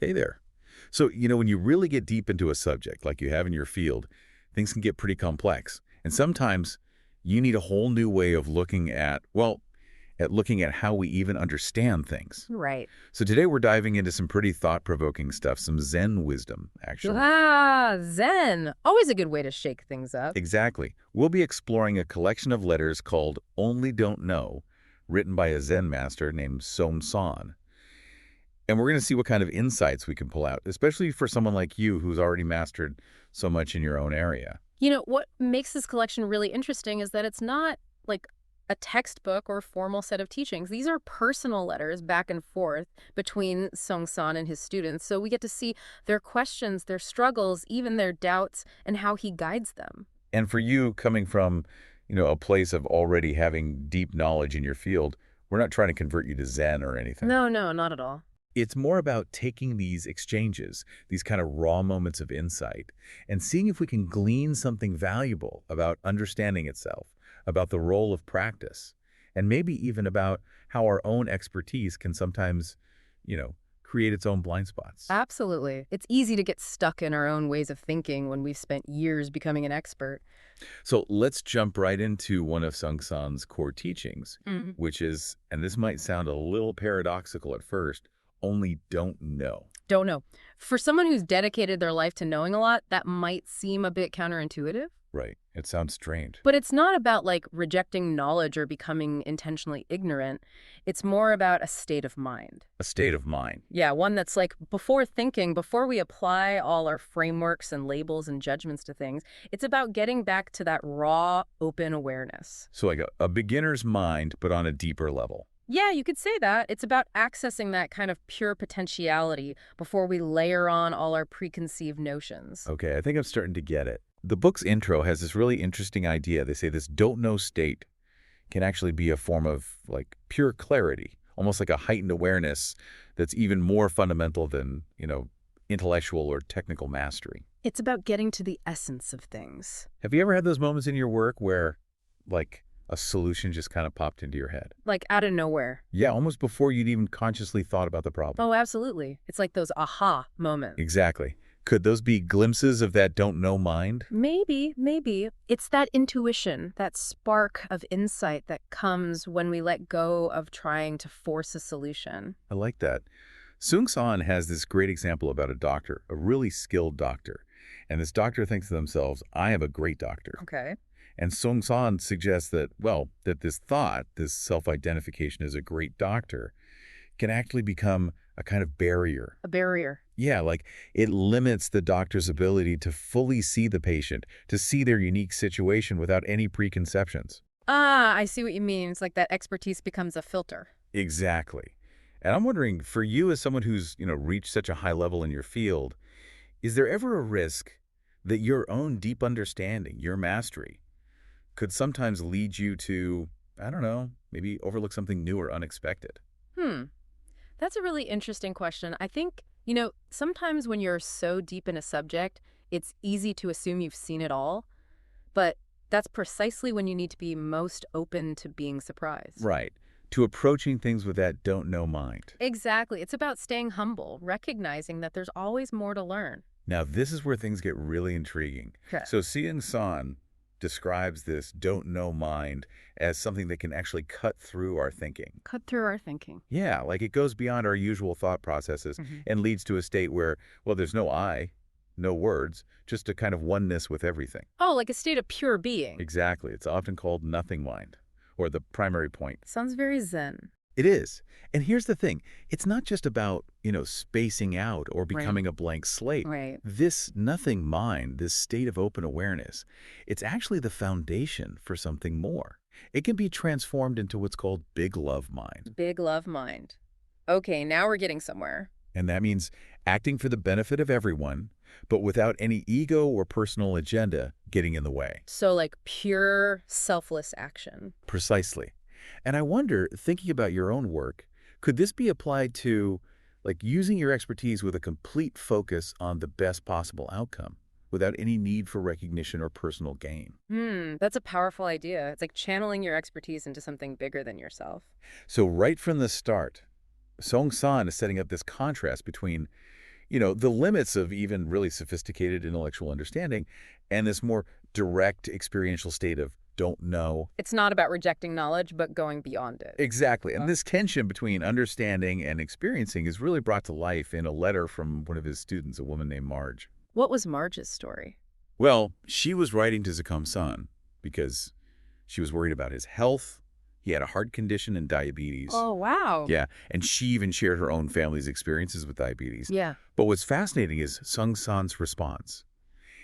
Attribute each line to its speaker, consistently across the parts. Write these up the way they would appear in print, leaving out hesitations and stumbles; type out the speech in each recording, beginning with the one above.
Speaker 1: Hey there. So, when you really get deep into a subject like you have in your field, things can get pretty complex. And sometimes you need a whole new way of looking at looking at how we even understand things.
Speaker 2: Right.
Speaker 1: So today we're diving into some pretty thought-provoking stuff, some Zen wisdom, actually.
Speaker 2: Ah, Zen. Always a good way to shake things up.
Speaker 1: Exactly. We'll be exploring a collection of letters called Only Don't Know, written by a Zen master named Sahn. And we're going to see what kind of insights we can pull out, especially for someone like you who's already mastered so much in your own area.
Speaker 2: What makes this collection really interesting is that it's not like a textbook or formal set of teachings. These are personal letters back and forth between Song and his students. So we get to see their questions, their struggles, even their doubts, and how he guides them.
Speaker 1: And for you, coming from, a place of already having deep knowledge in your field, we're not trying to convert you to Zen or anything.
Speaker 2: No, no, not at all.
Speaker 1: It's more about taking these exchanges, these kind of raw moments of insight, and seeing if we can glean something valuable about understanding itself, about the role of practice, and maybe even about how our own expertise can sometimes, create its own blind spots.
Speaker 2: Absolutely. It's easy to get stuck in our own ways of thinking when we've spent years becoming an expert.
Speaker 1: So let's jump right into one of Sung San's core teachings, which is, and this might sound a little paradoxical at first, only don't know.
Speaker 2: Don't know. For someone who's dedicated their life to knowing a lot, that might seem a bit counterintuitive.
Speaker 1: Right. It sounds strange.
Speaker 2: But it's not about like rejecting knowledge or becoming intentionally ignorant. It's more about a state of mind.
Speaker 1: A state of mind.
Speaker 2: Yeah, one that's like before thinking, before we apply all our frameworks and labels and judgments to things, it's about getting back to that raw, open awareness.
Speaker 1: So like a beginner's mind, but on a deeper level.
Speaker 2: Yeah, you could say that. It's about accessing that kind of pure potentiality before we layer on all our preconceived notions.
Speaker 1: Okay, I think I'm starting to get it. The book's intro has this really interesting idea. They say this don't know state can actually be a form of like pure clarity, almost like a heightened awareness that's even more fundamental than, intellectual or technical mastery.
Speaker 2: It's about getting to the essence of things.
Speaker 1: Have you ever had those moments in your work where like a solution just kind of popped into your head?
Speaker 2: Like out of nowhere.
Speaker 1: Yeah, almost before you'd even consciously thought about the problem.
Speaker 2: Oh, absolutely. It's like those aha moments.
Speaker 1: Exactly. Could those be glimpses of that don't know mind?
Speaker 2: Maybe, maybe. It's that intuition, that spark of insight that comes when we let go of trying to force a solution.
Speaker 1: I like that. Sahn has this great example about a doctor, a really skilled doctor. And this doctor thinks to themselves, I am a great doctor.
Speaker 2: Okay.
Speaker 1: And Sahn suggests that, that this thought, this self-identification as a great doctor, can actually become a kind of barrier.
Speaker 2: A barrier.
Speaker 1: Yeah, like it limits the doctor's ability to fully see the patient, to see their unique situation without any preconceptions.
Speaker 2: Ah, I see what you mean. It's like that expertise becomes a filter.
Speaker 1: Exactly. And I'm wondering, for you as someone who's, reached such a high level in your field, is there ever a risk that your own deep understanding, your mastery, could sometimes lead you to, I don't know, maybe overlook something new or unexpected?
Speaker 2: Hmm. That's a really interesting question. I think, sometimes when you're so deep in a subject, it's easy to assume you've seen it all, but that's precisely when you need to be most open to being surprised.
Speaker 1: Right. To approaching things with that don't know mind.
Speaker 2: Exactly. It's about staying humble, recognizing that there's always more to learn.
Speaker 1: Now, this is where things get really intriguing.
Speaker 2: Okay.
Speaker 1: So Seung San describes this don't know mind as something that can actually cut through our thinking.
Speaker 2: Cut through our thinking.
Speaker 1: Yeah, like it goes beyond our usual thought processes and leads to a state where, there's no I, no words, just a kind of oneness with everything.
Speaker 2: Oh, like a state of pure being.
Speaker 1: Exactly. It's often called nothing mind, or the primary point.
Speaker 2: Sounds very Zen.
Speaker 1: It is. And here's the thing. It's not just about, spacing out or becoming a blank slate.
Speaker 2: Right.
Speaker 1: This nothing mind, this state of open awareness, it's actually the foundation for something more. It can be transformed into what's called big love mind.
Speaker 2: Big love mind. Okay, now we're getting somewhere.
Speaker 1: And that means acting for the benefit of everyone, but without any ego or personal agenda getting in the way.
Speaker 2: So like pure selfless action.
Speaker 1: Precisely. And I wonder, thinking about your own work, could this be applied to, like, using your expertise with a complete focus on the best possible outcome, without any need for recognition or personal gain?
Speaker 2: That's a powerful idea. It's like channeling your expertise into something bigger than yourself.
Speaker 1: So right from the start, Seung San is setting up this contrast between, the limits of even really sophisticated intellectual understanding and this more direct experiential state of don't know.
Speaker 2: It's not about rejecting knowledge, but going beyond it.
Speaker 1: Exactly. And this tension between understanding and experiencing is really brought to life in a letter from one of his students, a woman named Marge.
Speaker 2: What was Marge's story?
Speaker 1: Well, she was writing to Sahn because she was worried about his health. He had a heart condition and diabetes.
Speaker 2: Oh, wow.
Speaker 1: Yeah, and she even shared her own family's experiences with diabetes.
Speaker 2: Yeah.
Speaker 1: But what's fascinating is San's response.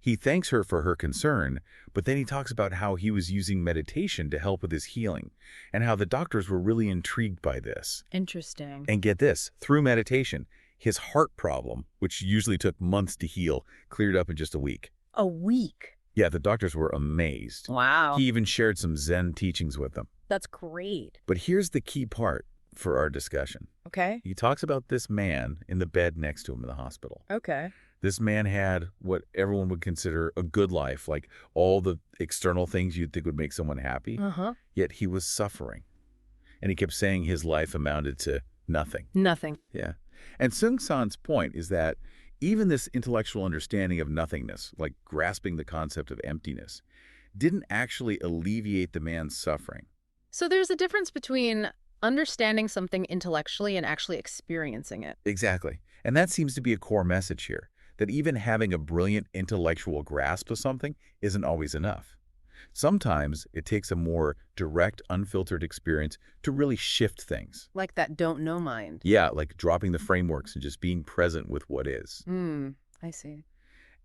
Speaker 1: He thanks her for her concern, but then he talks about how he was using meditation to help with his healing and how the doctors were really intrigued by this.
Speaker 2: Interesting.
Speaker 1: And get this, through meditation, his heart problem, which usually took months to heal, cleared up in just a week.
Speaker 2: A week?
Speaker 1: Yeah, the doctors were amazed.
Speaker 2: Wow.
Speaker 1: He even shared some Zen teachings with them.
Speaker 2: That's great.
Speaker 1: But here's the key part for our discussion.
Speaker 2: Okay.
Speaker 1: He talks about this man in the bed next to him in the hospital.
Speaker 2: Okay.
Speaker 1: This man had what everyone would consider a good life, like all the external things you'd think would make someone happy, yet he was suffering. And he kept saying his life amounted to nothing.
Speaker 2: Nothing.
Speaker 1: Yeah. And Seung San's point is that even this intellectual understanding of nothingness, like grasping the concept of emptiness, didn't actually alleviate the man's suffering.
Speaker 2: So there's a difference between understanding something intellectually and actually experiencing it.
Speaker 1: Exactly. And that seems to be a core message here, that even having a brilliant intellectual grasp of something isn't always enough. Sometimes it takes a more direct, unfiltered experience to really shift things.
Speaker 2: Like that don't know mind.
Speaker 1: Yeah, like dropping the frameworks and just being present with what is.
Speaker 2: I see.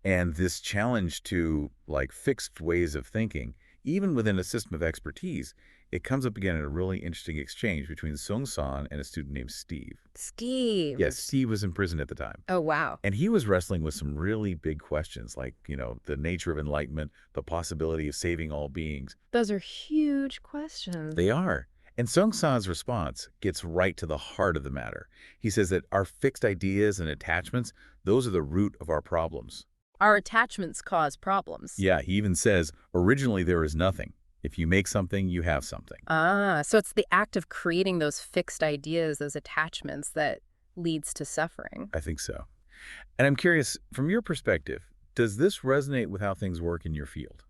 Speaker 1: And this challenge to fixed ways of thinking, even within a system of expertise, it comes up again in a really interesting exchange between Seung Sahn and a student named Steve.
Speaker 2: Steve.
Speaker 1: Yes, Steve was in prison at the time.
Speaker 2: Oh, wow.
Speaker 1: And he was wrestling with some really big questions like, the nature of enlightenment, the possibility of saving all beings.
Speaker 2: Those are huge questions.
Speaker 1: They are. And Seung San's response gets right to the heart of the matter. He says that our fixed ideas and attachments, those are the root of our problems.
Speaker 2: Our attachments cause problems.
Speaker 1: Yeah, he even says, originally there is nothing. If you make something, you have something.
Speaker 2: So it's the act of creating those fixed ideas, those attachments that leads to suffering.
Speaker 1: I think so. And I'm curious, from your perspective, does this resonate with how things work in your field?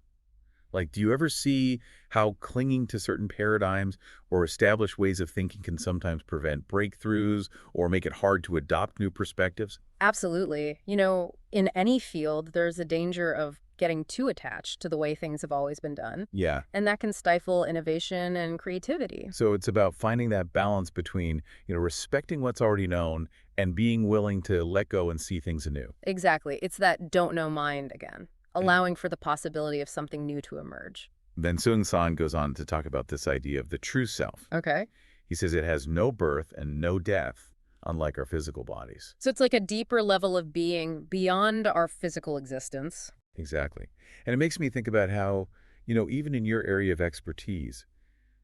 Speaker 1: Do you ever see how clinging to certain paradigms or established ways of thinking can sometimes prevent breakthroughs or make it hard to adopt new perspectives?
Speaker 2: Absolutely. In any field, there's a danger of getting too attached to the way things have always been done.
Speaker 1: Yeah.
Speaker 2: And that can stifle innovation and creativity.
Speaker 1: So it's about finding that balance between, respecting what's already known and being willing to let go and see things anew.
Speaker 2: Exactly. It's that don't know mind again, allowing for the possibility of something new to emerge.
Speaker 1: Then Seung Sahn goes on to talk about this idea of the true self.
Speaker 2: Okay.
Speaker 1: He says it has no birth and no death, unlike our physical bodies.
Speaker 2: So it's like a deeper level of being beyond our physical existence.
Speaker 1: Exactly. And it makes me think about how, even in your area of expertise,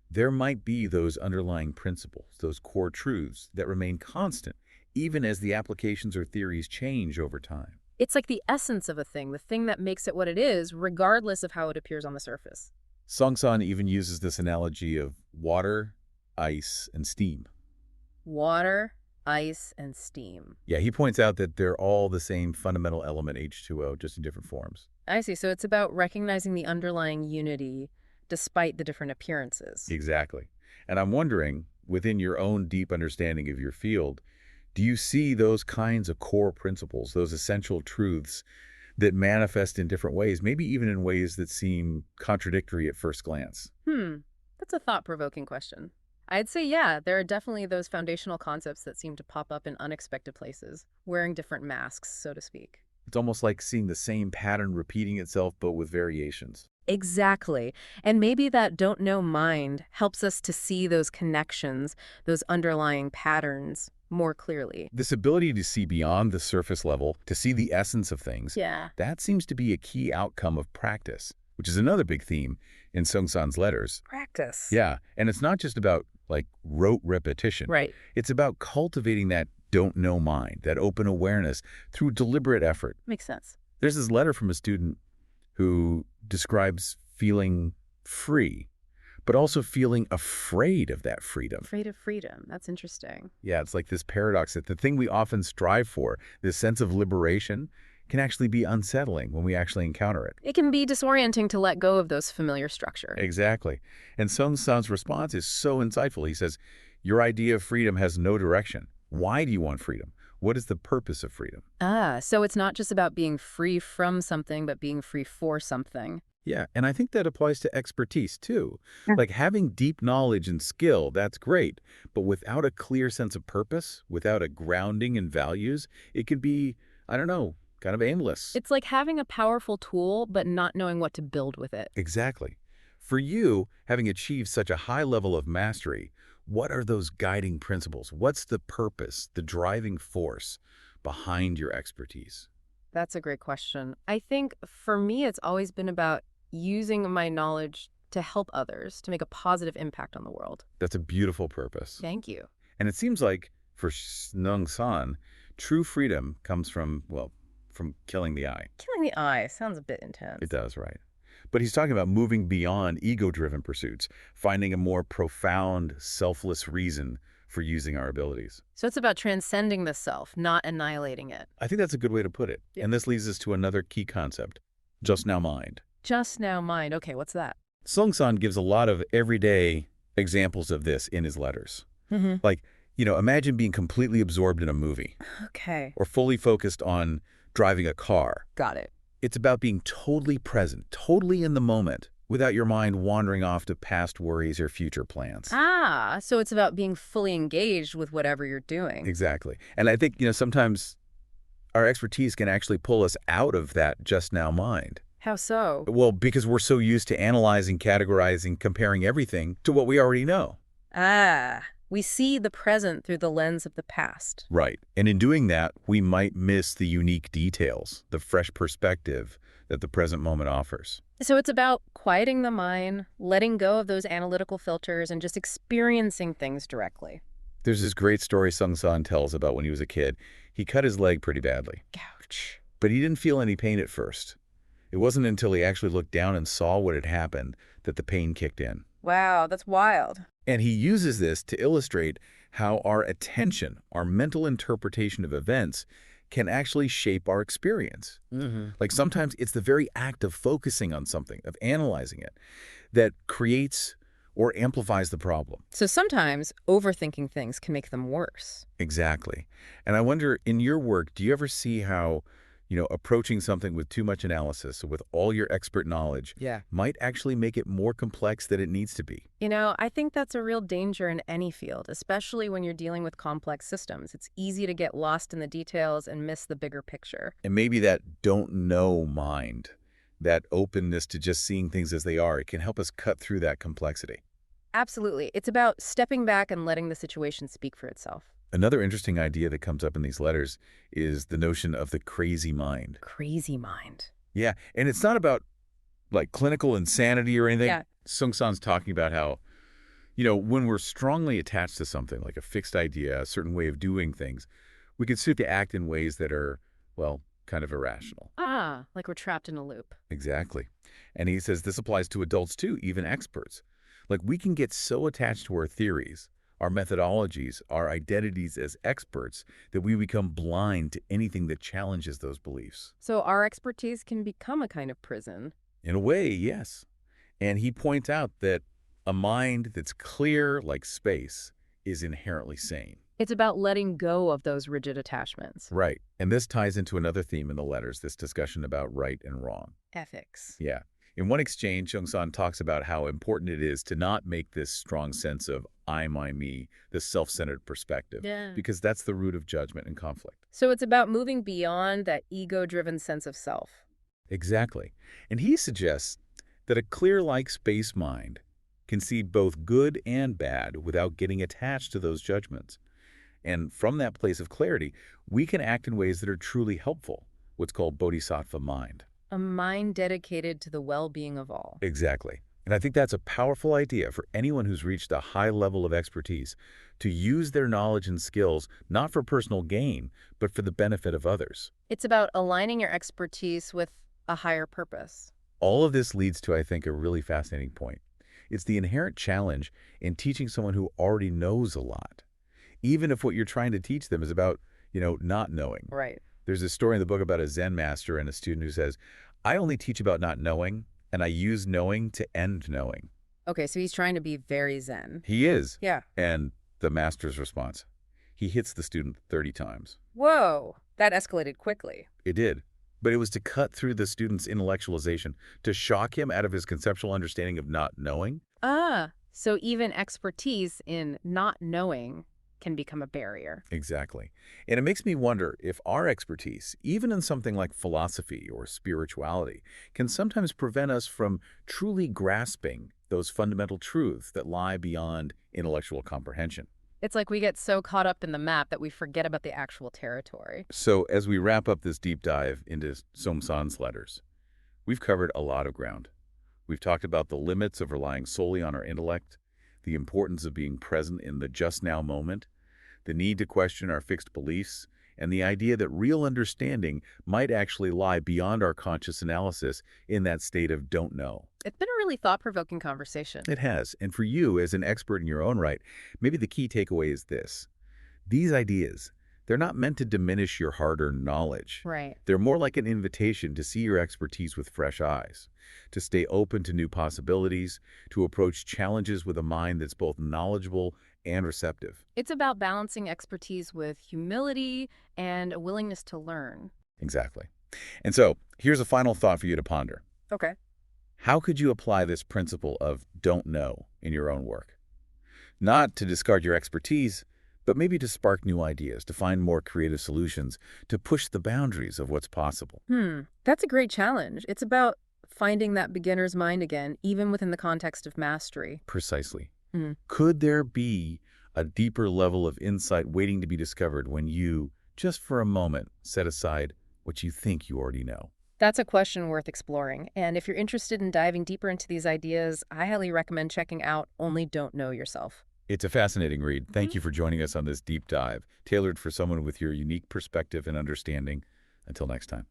Speaker 1: there might be those underlying principles, those core truths that remain constant, even as the applications or theories change over time.
Speaker 2: It's like the essence of a thing, the thing that makes it what it is, regardless of how it appears on the surface.
Speaker 1: Seung Sahn even uses this analogy of water, ice, and steam.
Speaker 2: Water, ice, and steam.
Speaker 1: Yeah, he points out that they're all the same fundamental element, H2O, just in different forms.
Speaker 2: I see. So it's about recognizing the underlying unity despite the different appearances.
Speaker 1: Exactly. And I'm wondering, within your own deep understanding of your field, do you see those kinds of core principles, those essential truths that manifest in different ways, maybe even in ways that seem contradictory at first glance?
Speaker 2: That's a thought-provoking question. I'd say, yeah, there are definitely those foundational concepts that seem to pop up in unexpected places, wearing different masks, so to speak.
Speaker 1: It's almost like seeing the same pattern repeating itself, but with variations.
Speaker 2: Exactly. And maybe that don't know mind helps us to see those connections, those underlying patterns more clearly.
Speaker 1: This ability to see beyond the surface level, to see the essence of things,
Speaker 2: Yeah.
Speaker 1: that seems to be a key outcome of practice, which is another big theme in Seung San's letters.
Speaker 2: Practice.
Speaker 1: Yeah, and it's not just about rote repetition.
Speaker 2: Right.
Speaker 1: It's about cultivating that don't know mind, that open awareness through deliberate effort.
Speaker 2: Makes sense.
Speaker 1: There's this letter from a student who describes feeling free, but also feeling afraid of that freedom.
Speaker 2: Afraid of freedom. That's interesting.
Speaker 1: Yeah, it's like this paradox that the thing we often strive for, this sense of liberation, can actually be unsettling when we actually encounter it.
Speaker 2: It can be disorienting to let go of those familiar structure.
Speaker 1: Exactly. And Seung San's response is so insightful. He says, your idea of freedom has no direction. Why do you want freedom? What is the purpose of freedom?
Speaker 2: So it's not just about being free from something, but being free for something.
Speaker 1: Yeah, and I think that applies to expertise too. Like having deep knowledge and skill, that's great. But without a clear sense of purpose, without a grounding in values, it can be, I don't know, kind of aimless.
Speaker 2: It's like having a powerful tool, but not knowing what to build with it.
Speaker 1: Exactly. For you, having achieved such a high level of mastery, what are those guiding principles? What's the purpose, the driving force behind your expertise?
Speaker 2: That's a great question. I think for me, it's always been about using my knowledge to help others, to make a positive impact on the world.
Speaker 1: That's a beautiful purpose.
Speaker 2: Thank you.
Speaker 1: And it seems like for Seung San, true freedom comes from, well, from killing the I.
Speaker 2: Killing the eye sounds a bit intense.
Speaker 1: It does, right? But he's talking about moving beyond ego-driven pursuits, finding a more profound, selfless reason for using our abilities.
Speaker 2: So it's about transcending the self, not annihilating it.
Speaker 1: I think that's a good way to put it.
Speaker 2: Yeah.
Speaker 1: And this leads us to another key concept, just now mind.
Speaker 2: Just now mind. Okay, what's that?
Speaker 1: Seung San gives a lot of everyday examples of this in his letters.
Speaker 2: Mm-hmm.
Speaker 1: Like, imagine being completely absorbed in a movie
Speaker 2: Okay.
Speaker 1: or fully focused on driving a car.
Speaker 2: Got it.
Speaker 1: It's about being totally present, totally in the moment, without your mind wandering off to past worries or future plans.
Speaker 2: So it's about being fully engaged with whatever you're doing.
Speaker 1: Exactly. And I think, sometimes our expertise can actually pull us out of that just now mind.
Speaker 2: How so?
Speaker 1: Well, because we're so used to analyzing, categorizing, comparing everything to what we already know.
Speaker 2: We see the present through the lens of the past.
Speaker 1: Right. And in doing that, we might miss the unique details, the fresh perspective that the present moment offers.
Speaker 2: So it's about quieting the mind, letting go of those analytical filters, and just experiencing things directly.
Speaker 1: There's this great story Seung San tells about when he was a kid. He cut his leg pretty badly,
Speaker 2: Ouch.
Speaker 1: but he didn't feel any pain at first. It wasn't until he actually looked down and saw what had happened that the pain kicked in.
Speaker 2: Wow, that's wild.
Speaker 1: And he uses this to illustrate how our attention, our mental interpretation of events, can actually shape our experience. Like sometimes it's the very act of focusing on something, of analyzing it, that creates or amplifies the problem.
Speaker 2: So sometimes overthinking things can make them worse.
Speaker 1: Exactly. And I wonder, in your work, do you ever see how, approaching something with too much analysis, with all your expert knowledge, might actually make it more complex than it needs to be?
Speaker 2: I think that's a real danger in any field, especially when you're dealing with complex systems. It's easy to get lost in the details and miss the bigger picture.
Speaker 1: And maybe that don't know mind, that openness to just seeing things as they are, it can help us cut through that complexity.
Speaker 2: Absolutely. It's about stepping back and letting the situation speak for itself.
Speaker 1: Another interesting idea that comes up in these letters is the notion of the crazy mind.
Speaker 2: Crazy mind.
Speaker 1: Yeah, and it's not about like clinical insanity or anything.
Speaker 2: Yeah.
Speaker 1: Seung San's talking about how, when we're strongly attached to something, like a fixed idea, a certain way of doing things, we can start to act in ways that are, well, kind of irrational.
Speaker 2: Like we're trapped in a loop.
Speaker 1: Exactly. And he says this applies to adults too, even experts. Like we can get so attached to our theories, our methodologies, our identities as experts, that we become blind to anything that challenges those beliefs.
Speaker 2: So our expertise can become a kind of prison.
Speaker 1: In a way, yes. And he points out that a mind that's clear like space is inherently sane.
Speaker 2: It's about letting go of those rigid attachments.
Speaker 1: Right. And this ties into another theme in the letters, this discussion about right and wrong.
Speaker 2: Ethics.
Speaker 1: Yeah. In one exchange, Seung San talks about how important it is to not make this strong sense of I, my, me, this self-centered perspective, because that's the root of judgment and conflict.
Speaker 2: So it's about moving beyond that ego-driven sense of self.
Speaker 1: Exactly. And he suggests that a clear like space mind can see both good and bad without getting attached to those judgments. And from that place of clarity, we can act in ways that are truly helpful, what's called bodhisattva mind.
Speaker 2: A mind dedicated to the well-being of all.
Speaker 1: Exactly. And I think that's a powerful idea for anyone who's reached a high level of expertise to use their knowledge and skills not for personal gain, but for the benefit of others.
Speaker 2: It's about aligning your expertise with a higher purpose.
Speaker 1: All of this leads to, I think, a really fascinating point. It's the inherent challenge in teaching someone who already knows a lot, even if what you're trying to teach them is about, not knowing.
Speaker 2: Right.
Speaker 1: There's a story in the book about a Zen master and a student who says, I only teach about not knowing, and I use knowing to end knowing.
Speaker 2: Okay, so he's trying to be very zen.
Speaker 1: He is.
Speaker 2: Yeah.
Speaker 1: And the master's response, he hits the student 30 times.
Speaker 2: Whoa, that escalated quickly.
Speaker 1: It did. But it was to cut through the student's intellectualization, to shock him out of his conceptual understanding of not knowing.
Speaker 2: Ah, so even expertise in not knowing can become a barrier.
Speaker 1: Exactly. And it makes me wonder if our expertise, even in something like philosophy or spirituality, can sometimes prevent us from truly grasping those fundamental truths that lie beyond intellectual comprehension.
Speaker 2: It's like we get so caught up in the map that we forget about the actual territory.
Speaker 1: So as we wrap up this deep dive into Sahn's letters, we've covered a lot of ground. We've talked about the limits of relying solely on our intellect, the importance of being present in the just now moment, the need to question our fixed beliefs, and the idea that real understanding might actually lie beyond our conscious analysis in that state of don't know.
Speaker 2: It's been a really thought-provoking conversation.
Speaker 1: It has. And for you, as an expert in your own right, maybe the key takeaway is this. These ideas, they're not meant to diminish your hard-earned knowledge.
Speaker 2: Right.
Speaker 1: They're more like an invitation to see your expertise with fresh eyes, to stay open to new possibilities, to approach challenges with a mind that's both knowledgeable and receptive.
Speaker 2: It's about balancing expertise with humility and a willingness to learn.
Speaker 1: Exactly. And so, here's a final thought for you to ponder.
Speaker 2: Okay.
Speaker 1: How could you apply this principle of don't know in your own work? Not to discard your expertise, but maybe to spark new ideas, to find more creative solutions, to push the boundaries of what's possible.
Speaker 2: That's a great challenge. It's about finding that beginner's mind again, even within the context of mastery.
Speaker 1: Precisely.
Speaker 2: Mm.
Speaker 1: Could there be a deeper level of insight waiting to be discovered when you, just for a moment, set aside what you think you already know?
Speaker 2: That's a question worth exploring. And if you're interested in diving deeper into these ideas, I highly recommend checking out Only Don't Know Yourself.
Speaker 1: It's a fascinating read. Thank you for joining us on this deep dive, tailored for someone with your unique perspective and understanding. Until next time.